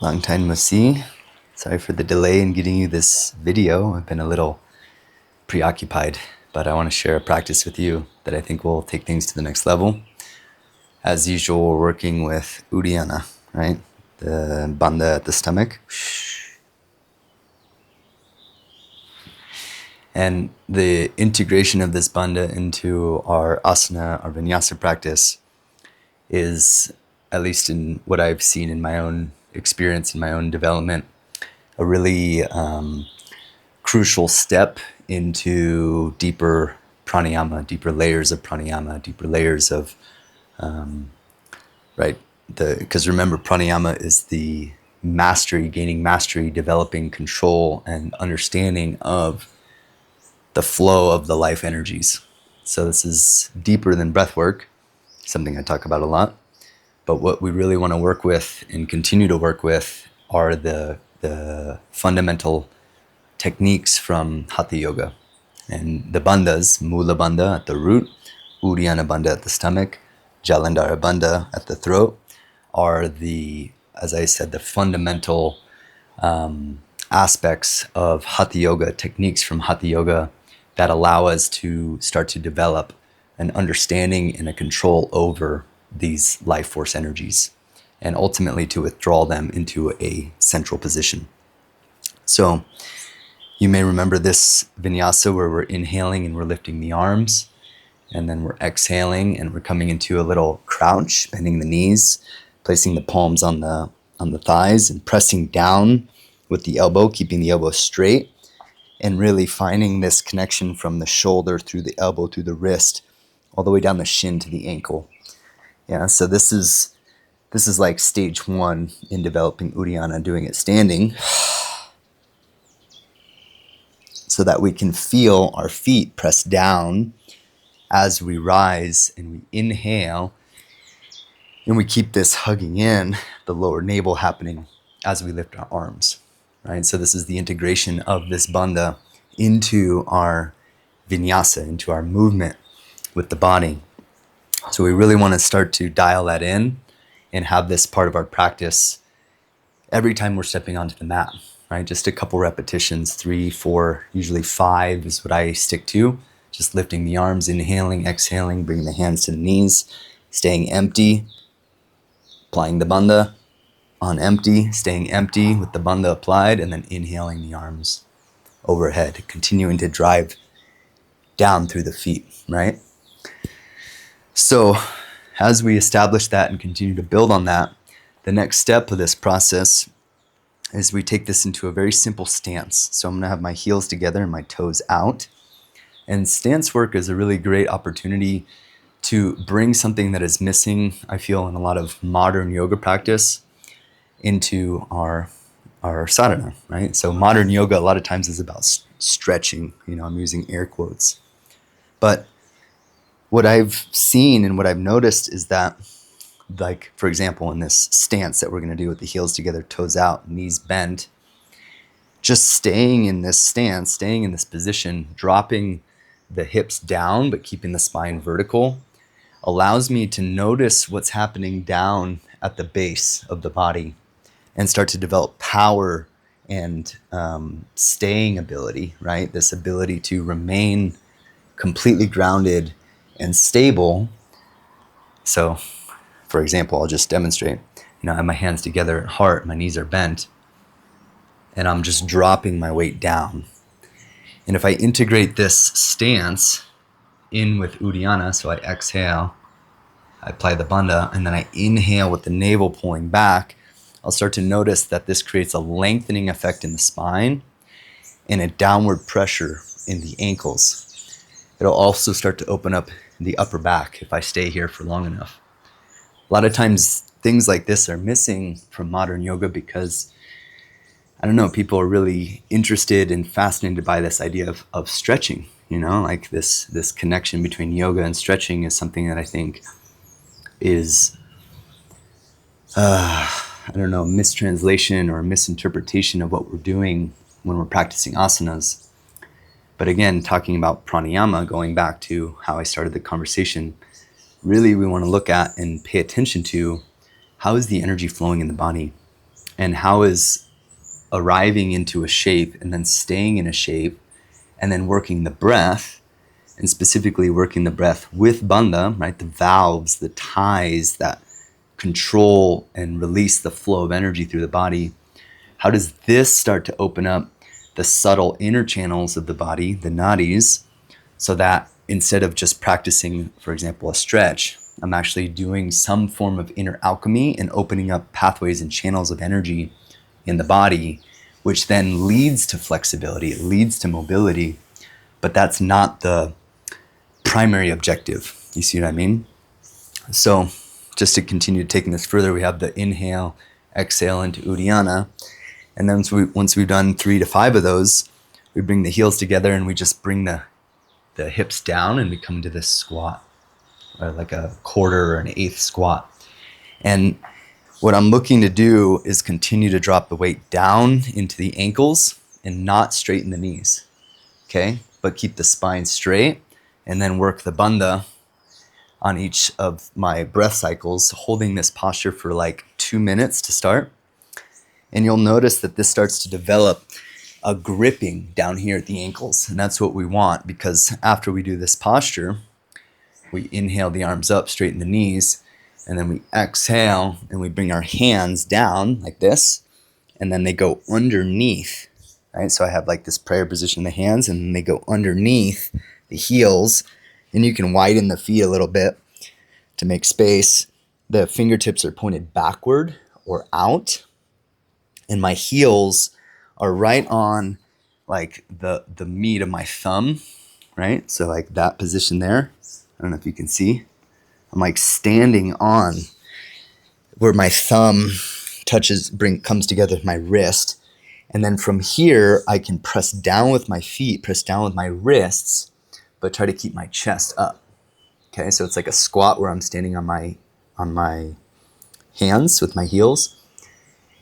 Long time no see. Sorry for the delay in getting you this video. I've been a little preoccupied, but I want to share a practice with you that I think will take things to the next level. As usual, we're working with Uddiyana, right? The bandha at the stomach. And the integration of this bandha into our asana, our vinyasa practice is, at least in what I've seen in my own experience, in my own development, a really crucial step into deeper pranayama, deeper layers of pranayama, deeper layers of, right? Because remember, pranayama is the mastery, gaining mastery, developing control and understanding of the flow of the life energies. So this is deeper than breath work, something I talk about a lot. But what we really want to work with and continue to work with are the fundamental techniques from Hatha Yoga. And the bandhas, Mula Bandha at the root, Uddiyana Bandha at the stomach, Jalandhara Bandha at the throat, are the, as I said, the fundamental aspects of Hatha Yoga, techniques from Hatha Yoga that allow us to start to develop an understanding and a control over these life force energies, and ultimately to withdraw them into a central position. So you may remember this vinyasa where we're inhaling and we're lifting the arms, and then we're exhaling and we're coming into a little crouch, bending the knees, placing the palms on the thighs and pressing down with the elbow, keeping the elbow straight, and really finding this connection from the shoulder through the elbow, through the wrist, all the way down the shin to the ankle. Yeah, so this is like stage one in developing Uddiyana, doing it standing, so that we can feel our feet press down as we rise and we inhale, and we keep this hugging in the lower navel happening as we lift our arms, right? So this is the integration of this bandha into our vinyasa, into our movement with the body. So we really want to start to dial that in and have this part of our practice every time we're stepping onto the mat, right? Just a couple repetitions, 3, 4, usually 5 is what I stick to. Just lifting the arms, inhaling, exhaling, bringing the hands to the knees, staying empty, applying the bandha on empty, staying empty with the bandha applied, and then inhaling the arms overhead, continuing to drive down through the feet, right? So as we establish that and continue to build on that, the next step of this process is we take this into a very simple stance. So I'm going to have my heels together and my toes out. And stance work is a really great opportunity to bring something that is missing, I feel, in a lot of modern yoga practice into our sadhana, right? So modern yoga a lot of times is about stretching, I'm using air quotes. But what I've seen and what I've noticed is that, like, for example, in this stance that we're going to do with the heels together, toes out, knees bent, just staying in this stance, staying in this position, dropping the hips down but keeping the spine vertical, allows me to notice what's happening down at the base of the body and start to develop power and staying ability, right? This ability to remain completely grounded and stable. So, for example, I'll just demonstrate. I have my hands together at heart, my knees are bent, and I'm just dropping my weight down. And if I integrate this stance in with Uddiyana, so I exhale, I apply the bandha, and then I inhale with the navel pulling back, I'll start to notice that this creates a lengthening effect in the spine and a downward pressure in the ankles. It'll also start to open up the upper back if I stay here for long enough. A lot of times things like this are missing from modern yoga because, people are really interested and fascinated by this idea of stretching, like this connection between yoga and stretching is something that I think is, mistranslation or misinterpretation of what we're doing when we're practicing asanas. But again, talking about pranayama, going back to how I started the conversation, really we want to look at and pay attention to how is the energy flowing in the body? And how is arriving into a shape and then staying in a shape and then working the breath, and specifically working the breath with bandha, right? The valves, the ties that control and release the flow of energy through the body. How does this start to open up the subtle inner channels of the body, the nadis, so that instead of just practicing, for example, a stretch, I'm actually doing some form of inner alchemy and opening up pathways and channels of energy in the body, which then leads to flexibility, it leads to mobility, but that's not the primary objective. You see what I mean? So just to continue taking this further, we have the inhale, exhale into Uddiyana. And then once we've done 3 to 5 of those, we bring the heels together and we just bring the hips down and we come to this squat, or like a quarter or an eighth squat. And what I'm looking to do is continue to drop the weight down into the ankles and not straighten the knees, okay? But keep the spine straight, and then work the bandha on each of my breath cycles, holding this posture for like 2 minutes to start. And you'll notice that this starts to develop a gripping down here at the ankles. And that's what we want, because after we do this posture, we inhale the arms up, straighten the knees, and then we exhale and we bring our hands down like this, and then they go underneath, right? So I have like this prayer position in the hands, and then they go underneath the heels, and you can widen the feet a little bit to make space. The fingertips are pointed backward or out, and my heels are right on like the meat of my thumb, right? So like that position there, I don't know if you can see. I'm like standing on where my thumb comes together with my wrist. And then from here, I can press down with my feet, press down with my wrists, but try to keep my chest up. Okay, so it's like a squat where I'm standing on my hands with my heels.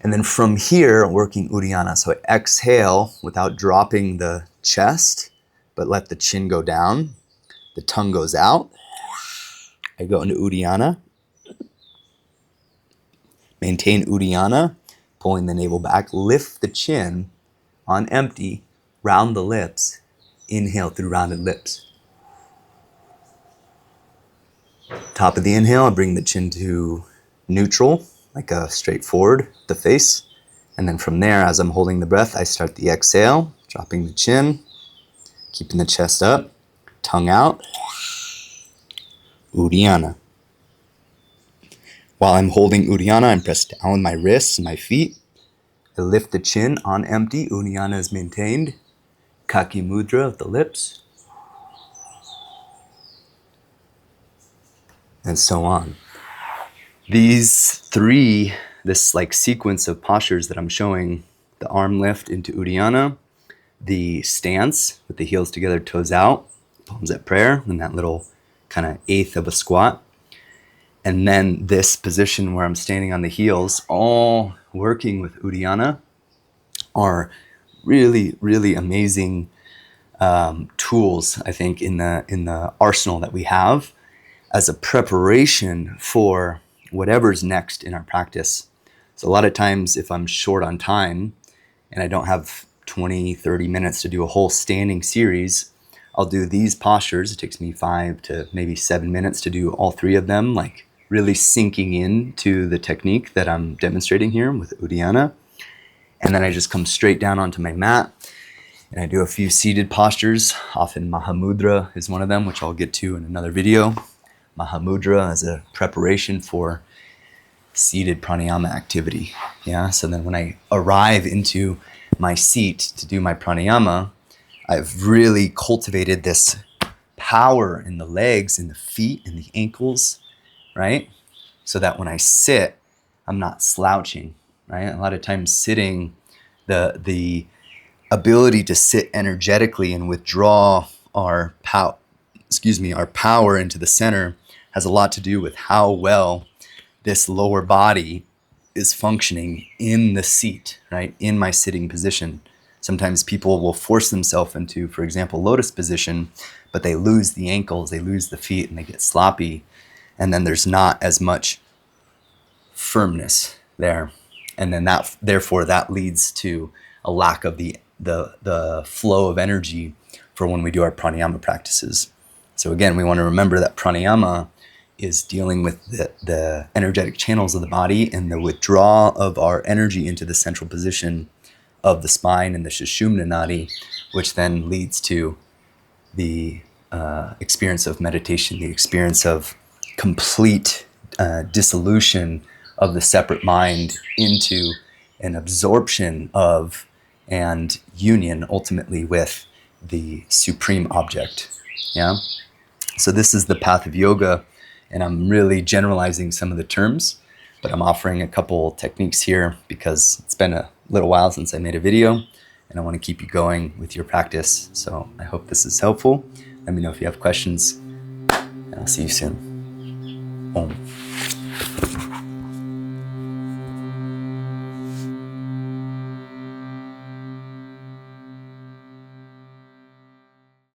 And then from here, working Uddiyana. So I exhale without dropping the chest, but let the chin go down. The tongue goes out. I go into Uddiyana. Maintain Uddiyana, pulling the navel back. Lift the chin on empty, round the lips. Inhale through rounded lips. Top of the inhale, I bring the chin to neutral, like a straight forward, the face. And then from there, as I'm holding the breath, I start the exhale, dropping the chin, keeping the chest up, tongue out. Uddiyana. While I'm holding Uddiyana, I'm pressed down with my wrists and my feet. I lift the chin on empty. Uddiyana is maintained. Kaki mudra of the lips. And so on. This like sequence of postures that I'm showing, the arm lift into Uddiyana, the stance with the heels together, toes out, palms at prayer, and that little kind of eighth of a squat. And then this position where I'm standing on the heels, all working with Uddiyana, are really, really amazing tools, I think, in the arsenal that we have as a preparation for whatever's next in our practice. So a lot of times if I'm short on time and I don't have 20, 30 minutes to do a whole standing series, I'll do these postures. It takes me 5 to maybe 7 minutes to do all 3 of them, like really sinking into the technique that I'm demonstrating here with Uddiyana. And then I just come straight down onto my mat and I do a few seated postures. Often Mahamudra is one of them, which I'll get to in another video. Mahamudra as a preparation for seated pranayama activity. Yeah. So then when I arrive into my seat to do my pranayama, I've really cultivated this power in the legs, in the feet, in the ankles, right? So that when I sit, I'm not slouching, right? A lot of times sitting, the ability to sit energetically and withdraw our power into the center has a lot to do with how well this lower body is functioning in the seat, right? In my sitting position. Sometimes people will force themselves into, for example, lotus position, but they lose the ankles, they lose the feet, and they get sloppy. And then there's not as much firmness there. And then therefore that leads to a lack of the flow of energy for when we do our pranayama practices. So again, we want to remember that pranayama is dealing with the energetic channels of the body and the withdrawal of our energy into the central position of the spine and the Sushumna Nadi, which then leads to the experience of meditation, the experience of complete dissolution of the separate mind into an absorption of and union ultimately with the supreme object. Yeah. So this is the path of yoga, and I'm really generalizing some of the terms, but I'm offering a couple techniques here because it's been a little while since I made a video, and I want to keep you going with your practice. So I hope this is helpful. Let me know if you have questions, and I'll see you soon. Om.